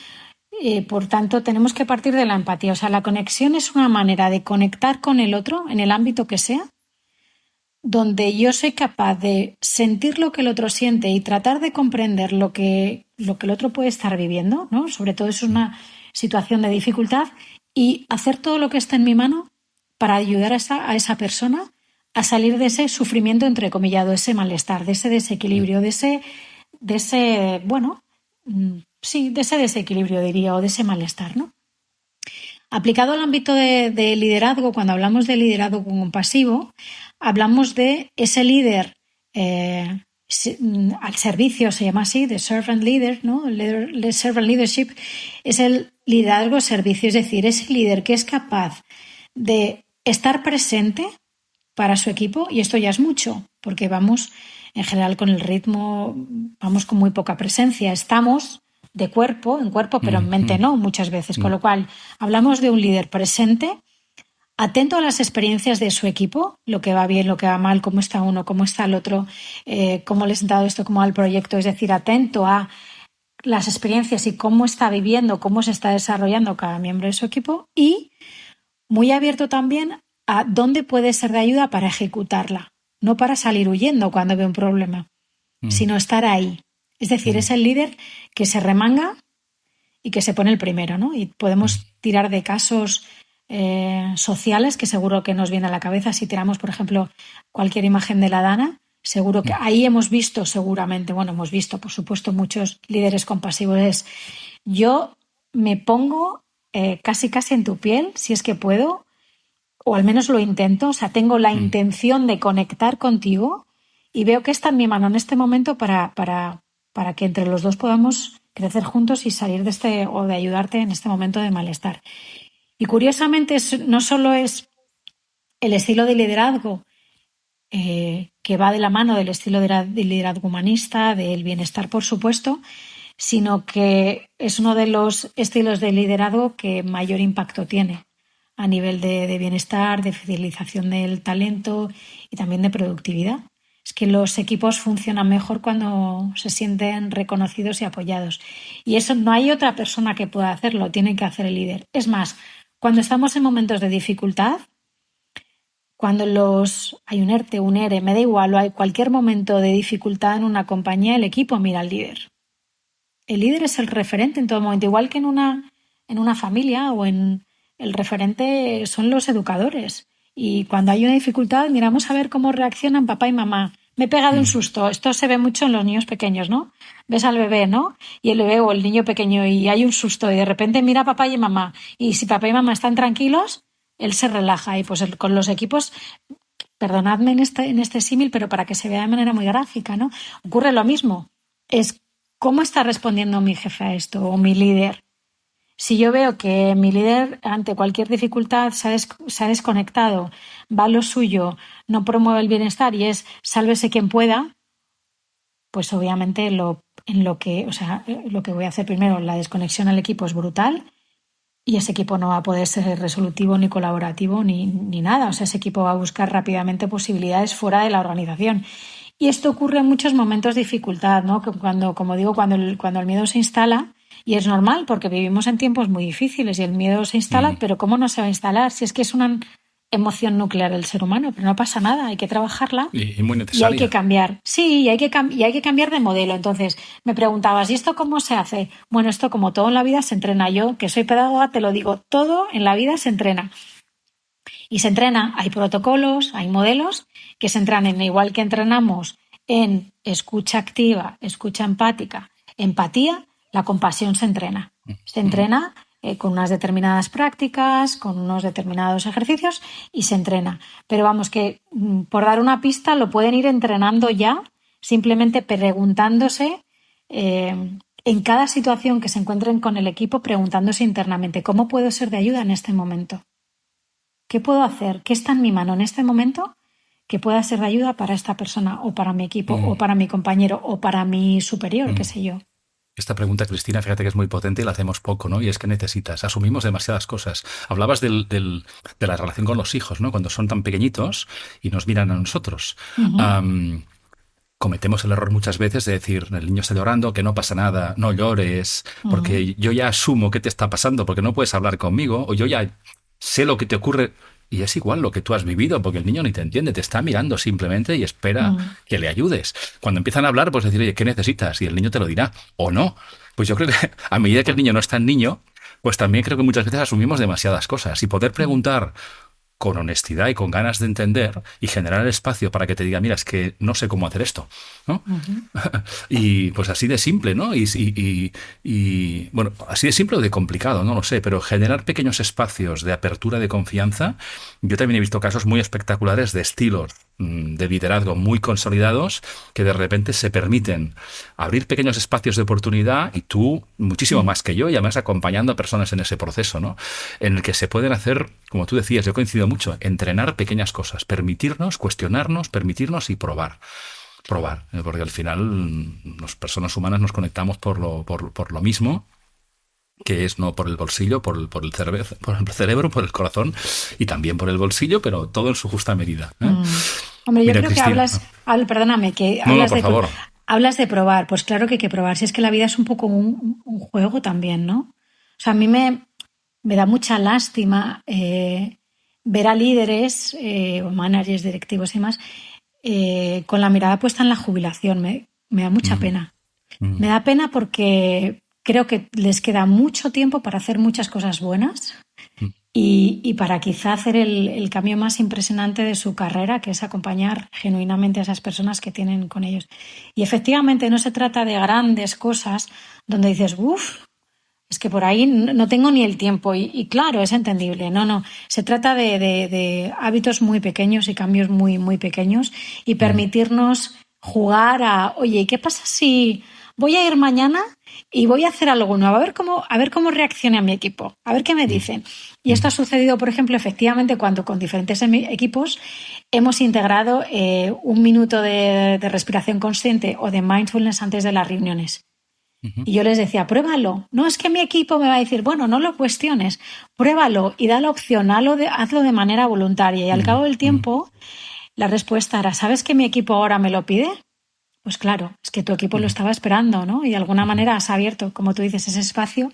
Por tanto, tenemos que partir de la empatía. O sea, la conexión es una manera de conectar con el otro en el ámbito que sea, donde yo soy capaz de sentir lo que el otro siente y tratar de comprender lo que el otro puede estar viviendo, ¿no? Sobre todo es una situación de dificultad, y hacer todo lo que está en mi mano para ayudar a esa persona a salir de ese sufrimiento entrecomillado, ese malestar, de ese desequilibrio, de ese desequilibrio, diría, o de ese malestar, ¿no? Aplicado al ámbito de liderazgo, cuando hablamos de liderazgo compasivo, hablamos de ese líder al servicio, se llama así, de servant leader, ¿no? El servant leadership es el liderazgo servicio, es decir, ese líder que es capaz de estar presente para su equipo, y esto ya es mucho, porque vamos, en general, con el ritmo, vamos con muy poca presencia, estamos de cuerpo en cuerpo, pero en mente no, muchas veces, con lo cual hablamos de un líder presente, atento a las experiencias de su equipo, lo que va bien, lo que va mal, cómo está uno, cómo está el otro, cómo le he sentado esto, cómo va el proyecto, es decir, atento a las experiencias y cómo está viviendo, cómo se está desarrollando cada miembro de su equipo, y muy abierto también a dónde puede ser de ayuda para ejecutarla, no para salir huyendo cuando ve un problema, sino estar ahí. Es decir, es el líder que se remanga y que se pone el primero, ¿no? Y podemos tirar de casos sociales que seguro que nos viene a la cabeza. Si tiramos, por ejemplo, cualquier imagen de la Dana, seguro que ahí hemos visto por supuesto, muchos líderes compasivos. Yo me pongo casi en tu piel, si es que puedo, o al menos lo intento, o sea, tengo la intención de conectar contigo y veo que está en mi mano en este momento para que entre los dos podamos crecer juntos y salir de o de ayudarte en este momento de malestar. Y curiosamente no solo es el estilo de liderazgo que va de la mano del estilo de liderazgo humanista, del bienestar, por supuesto, sino que es uno de los estilos de liderazgo que mayor impacto tiene a nivel de bienestar, de fidelización del talento y también de productividad. Es que los equipos funcionan mejor cuando se sienten reconocidos y apoyados. Y eso no hay otra persona que pueda hacerlo, tiene que hacer el líder. Es más, cuando estamos en momentos de dificultad, cuando hay un ERTE, un ERE, me da igual, o hay cualquier momento de dificultad en una compañía, el equipo mira al líder. El líder es el referente en todo momento, igual que en una familia el referente son los educadores. Y cuando hay una dificultad, miramos a ver cómo reaccionan papá y mamá. me he pegado un susto. Esto se ve mucho en los niños pequeños, ¿no? Ves al bebé, ¿no? Y el bebé o el niño pequeño y hay un susto y de repente mira a papá y mamá. Y si papá y mamá están tranquilos, él se relaja. Y pues con los equipos, perdonadme en este símil, pero para que se vea de manera muy gráfica, ¿no? Ocurre lo mismo. Es cómo está respondiendo mi jefe a esto o mi líder. Si yo veo que mi líder ante cualquier dificultad se ha desconectado, va a lo suyo, no promueve el bienestar y es sálvese quien pueda, pues obviamente lo que voy a hacer primero, la desconexión al equipo es brutal y ese equipo no va a poder ser resolutivo ni colaborativo ni nada. O sea, ese equipo va a buscar rápidamente posibilidades fuera de la organización. Y esto ocurre en muchos momentos de dificultad, ¿no? Cuando el miedo se instala. Y es normal porque vivimos en tiempos muy difíciles y el miedo se instala, pero ¿cómo no se va a instalar? Si es que es una emoción nuclear del ser humano, pero no pasa nada, hay que trabajarla y muy necesaria. Y hay que cambiar. Sí, y hay que cambiar de modelo. Entonces, me preguntabas, ¿y esto cómo se hace? Bueno, esto como todo en la vida se entrena. Yo, que soy pedagoga, te lo digo, todo en la vida se entrena. Y se entrena, hay protocolos, hay modelos que se entrenan igual que entrenamos en escucha activa, escucha empática, empatía. La compasión se entrena. Se entrena con unas determinadas prácticas, con unos determinados ejercicios y se entrena. Pero vamos, que por dar una pista lo pueden ir entrenando ya, simplemente preguntándose en cada situación que se encuentren con el equipo, preguntándose internamente, ¿cómo puedo ser de ayuda en este momento? ¿Qué puedo hacer? ¿Qué está en mi mano en este momento que pueda ser de ayuda para esta persona o para mi equipo o para mi compañero o para mi superior, qué sé yo? Esta pregunta, Cristina, fíjate que es muy potente y la hacemos poco, ¿no? Y es que asumimos demasiadas cosas. Hablabas de la relación con los hijos, ¿no? Cuando son tan pequeñitos y nos miran a nosotros. Cometemos el error muchas veces de decir, el niño está llorando, que no pasa nada, no llores, porque yo ya asumo qué te está pasando, porque no puedes hablar conmigo, o yo ya sé lo que te ocurre. Y es igual lo que tú has vivido, porque el niño ni te entiende, te está mirando simplemente y espera que le ayudes. Cuando empiezan a hablar, pues decir, oye, ¿qué necesitas? Y el niño te lo dirá, o no. Pues yo creo que a medida que el niño no es tan niño, pues también creo que muchas veces asumimos demasiadas cosas. Y poder preguntar con honestidad y con ganas de entender y generar el espacio para que te diga, mira, es que no sé cómo hacer esto, ¿no? Y pues así de simple, ¿no? Y bueno, así de simple o de complicado, no lo sé, pero generar pequeños espacios de apertura, de confianza. Yo también he visto casos muy espectaculares de estilos de liderazgo muy consolidados que de repente se permiten abrir pequeños espacios de oportunidad y tú muchísimo más que yo y además acompañando a personas en ese proceso, ¿no? En el que se pueden hacer, como tú decías, yo coincido mucho, entrenar pequeñas cosas, permitirnos, cuestionarnos, permitirnos y probar, porque al final las personas humanas nos conectamos por lo mismo, que es no por el bolsillo, por el cerebro, por el corazón y también por el bolsillo, pero todo en su justa medida, ¿eh? Hombre, yo creo Cristina, que perdóname, que hablas de probar. Pues claro que hay que probar. Si es que la vida es un poco un juego también, ¿no? O sea, a mí me da mucha lástima ver a líderes o managers, directivos y demás con la mirada puesta en la jubilación. Me da mucha pena. Me da pena porque creo que les queda mucho tiempo para hacer muchas cosas buenas y para quizá hacer el cambio más impresionante de su carrera, que es acompañar genuinamente a esas personas que tienen con ellos. Y efectivamente no se trata de grandes cosas donde dices, uff, es que por ahí no tengo ni el tiempo. Y claro, es entendible. No. Se trata de hábitos muy pequeños y cambios muy, muy pequeños y permitirnos jugar a, oye, ¿qué pasa si voy a ir mañana y voy a hacer algo nuevo? A ver cómo reacciona mi equipo, a ver qué me dicen. Y esto ha sucedido, por ejemplo, efectivamente, cuando con diferentes equipos hemos integrado 1 minuto de respiración consciente o de mindfulness antes de las reuniones. Y yo les decía, pruébalo. No es que mi equipo me va a decir, bueno, no lo cuestiones, pruébalo y da la opción, hazlo de manera voluntaria. Y al cabo del tiempo, la respuesta era, ¿sabes que mi equipo ahora me lo pide? Pues claro, es que tu equipo lo estaba esperando, ¿no? Y de alguna manera has abierto, como tú dices, ese espacio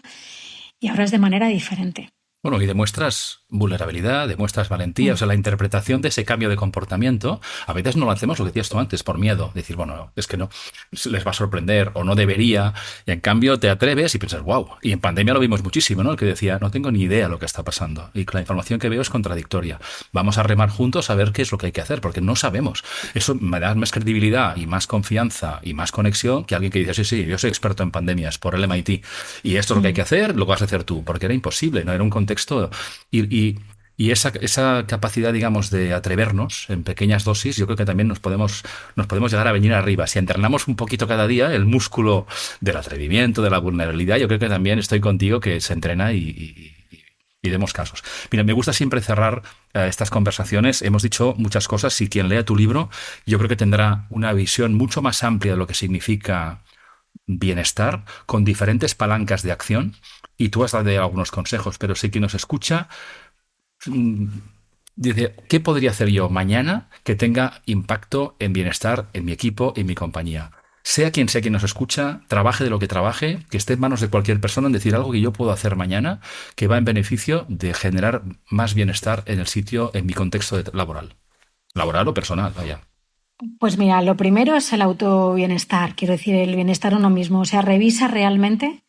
y ahora es de manera diferente. Bueno, y demuestras vulnerabilidad, demuestras valentía, o sea, la interpretación de ese cambio de comportamiento, a veces no lo hacemos, lo que decías tú antes, por miedo, decir, bueno, es que no, les va a sorprender o no debería, y en cambio te atreves y piensas, wow, y en pandemia lo vimos muchísimo, ¿no? El que decía, no tengo ni idea lo que está pasando, y la información que veo es contradictoria, vamos a remar juntos a ver qué es lo que hay que hacer, porque no sabemos. Eso me da más credibilidad y más confianza y más conexión que alguien que dice, sí, yo soy experto en pandemias por el MIT, y esto es lo que hay que hacer, lo vas a hacer tú, porque era imposible, no era un contexto. Y esa capacidad, digamos, de atrevernos en pequeñas dosis, yo creo que también nos podemos llegar a venir arriba. Si entrenamos un poquito cada día el músculo del atrevimiento, de la vulnerabilidad, yo creo que también estoy contigo que se entrena y demos casos. Mira, me gusta siempre cerrar estas conversaciones. Hemos dicho muchas cosas y quien lea tu libro yo creo que tendrá una visión mucho más amplia de lo que significa bienestar, con diferentes palancas de acción, y tú has dado algunos consejos, pero si quien nos escucha dice, ¿qué podría hacer yo mañana que tenga impacto en bienestar en mi equipo, en mi compañía? Sea quien nos escucha, trabaje de lo que trabaje, que esté en manos de cualquier persona en decir algo que yo puedo hacer mañana que va en beneficio de generar más bienestar en el sitio, en mi contexto laboral o personal, vaya. Pues mira, lo primero es el autobienestar, quiero decir, el bienestar uno mismo. O sea, revisa realmente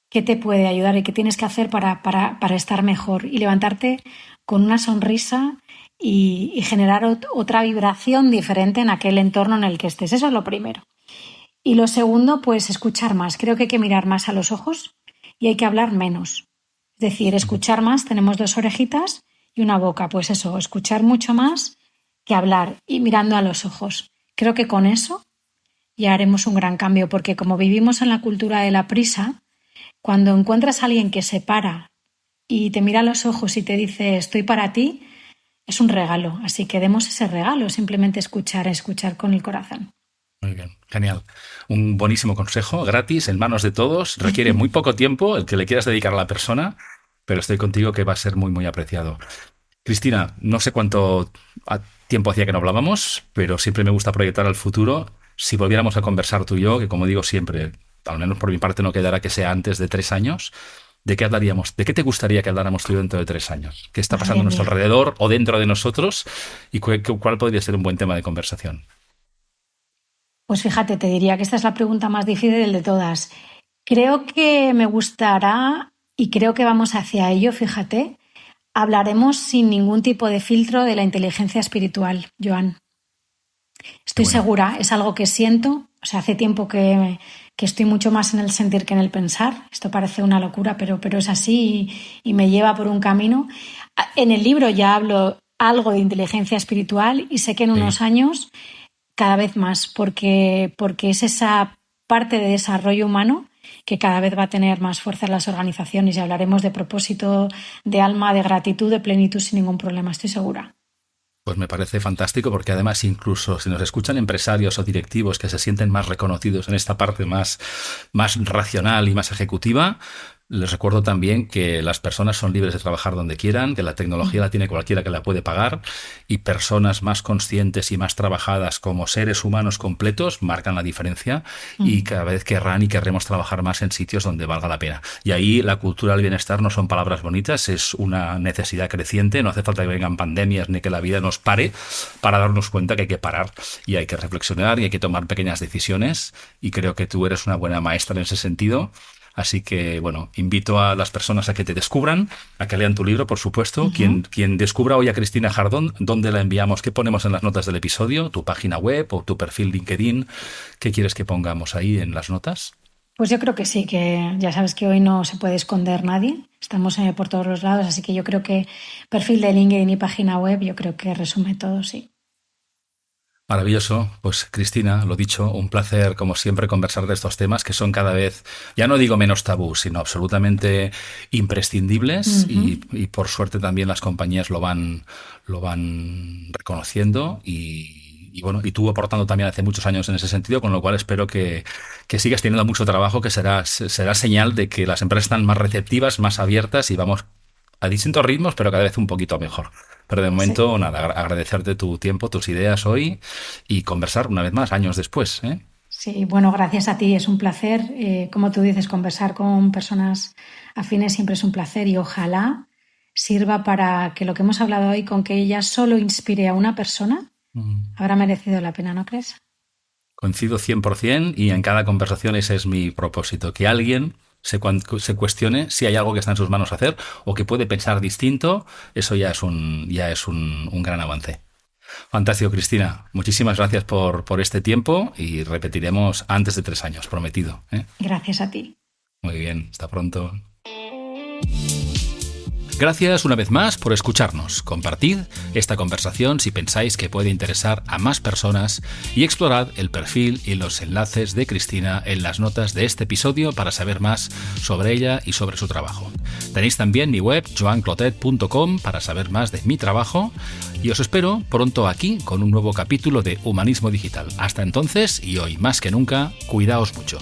qué te puede ayudar y qué tienes que hacer para estar mejor y levantarte con una sonrisa y generar otra vibración diferente en aquel entorno en el que estés. Eso es lo primero. Y lo segundo, pues escuchar más. Creo que hay que mirar más a los ojos y hay que hablar menos. Es decir, escuchar más, tenemos 2 orejitas y una boca. Pues eso, escuchar mucho más que hablar y mirando a los ojos. Creo que con eso ya haremos un gran cambio, porque como vivimos en la cultura de la prisa, cuando encuentras a alguien que se para y te mira a los ojos y te dice estoy para ti, es un regalo. Así que demos ese regalo, simplemente escuchar con el corazón. Muy bien, genial. Un buenísimo consejo, gratis, en manos de todos. Requiere muy poco tiempo el que le quieras dedicar a la persona, pero estoy contigo que va a ser muy, muy apreciado. Cristina, no sé cuánto tiempo hacía que no hablábamos, pero siempre me gusta proyectar al futuro. Si volviéramos a conversar tú y yo, que como digo siempre, al menos por mi parte no quedará que sea antes de 3 años, ¿de qué hablaríamos? ¿De qué te gustaría que habláramos tú dentro de 3 años? ¿Qué está pasando a nuestro alrededor o dentro de nosotros? ¿Y cuál podría ser un buen tema de conversación? Pues fíjate, te diría que esta es la pregunta más difícil de todas. Creo que me gustará, y creo que vamos hacia ello, fíjate, hablaremos sin ningún tipo de filtro de la inteligencia espiritual, Joan. Estoy segura, es algo que siento. O sea, hace tiempo que estoy mucho más en el sentir que en el pensar. Esto parece una locura, pero es así y me lleva por un camino. En el libro ya hablo algo de inteligencia espiritual y sé que en unos años cada vez más, porque es esa parte de desarrollo humano que cada vez va a tener más fuerza en las organizaciones, y hablaremos de propósito, de alma, de gratitud, de plenitud sin ningún problema, estoy segura. Pues me parece fantástico, porque además incluso si nos escuchan empresarios o directivos que se sienten más reconocidos en esta parte más racional y más ejecutiva, les recuerdo también que las personas son libres de trabajar donde quieran, que la tecnología la tiene cualquiera que la puede pagar, y personas más conscientes y más trabajadas como seres humanos completos marcan la diferencia, y cada vez querrán y querremos trabajar más en sitios donde valga la pena. Y ahí la cultura del bienestar no son palabras bonitas, es una necesidad creciente. No hace falta que vengan pandemias ni que la vida nos pare para darnos cuenta que hay que parar y hay que reflexionar y hay que tomar pequeñas decisiones, y creo que tú eres una buena maestra en ese sentido. Así que, bueno, invito a las personas a que te descubran, a que lean tu libro, por supuesto. Quien descubra hoy a Cristina Jardón, ¿dónde la enviamos? ¿Qué ponemos en las notas del episodio? ¿Tu página web o tu perfil LinkedIn? ¿Qué quieres que pongamos ahí en las notas? Pues yo creo que sí, que ya sabes que hoy no se puede esconder nadie. Estamos por todos los lados, así que yo creo que perfil de LinkedIn y página web, yo creo que resume todo, sí. Maravilloso. Pues Cristina, lo dicho, un placer como siempre conversar de estos temas que son cada vez, ya no digo menos tabú, sino absolutamente imprescindibles, y por suerte también las compañías lo van reconociendo y bueno, y tú aportando también hace muchos años en ese sentido, con lo cual espero que sigas teniendo mucho trabajo, que será señal de que las empresas están más receptivas, más abiertas, y vamos a distintos ritmos, pero cada vez un poquito mejor. Pero de momento, nada, agradecerte tu tiempo, tus ideas hoy, y conversar una vez más, años después, ¿eh? Sí, bueno, gracias a ti, es un placer. Como tú dices, conversar con personas afines siempre es un placer, y ojalá sirva para que lo que hemos hablado hoy, con que ella solo inspire a una persona, habrá merecido la pena, ¿no crees? Coincido 100% y en cada conversación ese es mi propósito, que alguien se cuestione si hay algo que está en sus manos hacer o que puede pensar distinto. Eso ya es un gran avance. Fantástico, Cristina. Muchísimas gracias por este tiempo y repetiremos antes de 3 años, prometido, ¿eh? Gracias a ti. Muy bien, hasta pronto. Gracias una vez más por escucharnos. Compartid esta conversación si pensáis que puede interesar a más personas y explorad el perfil y los enlaces de Cristina en las notas de este episodio para saber más sobre ella y sobre su trabajo. Tenéis también mi web joanclotet.com para saber más de mi trabajo y os espero pronto aquí con un nuevo capítulo de Humanismo Digital. Hasta entonces y hoy más que nunca, cuidaos mucho.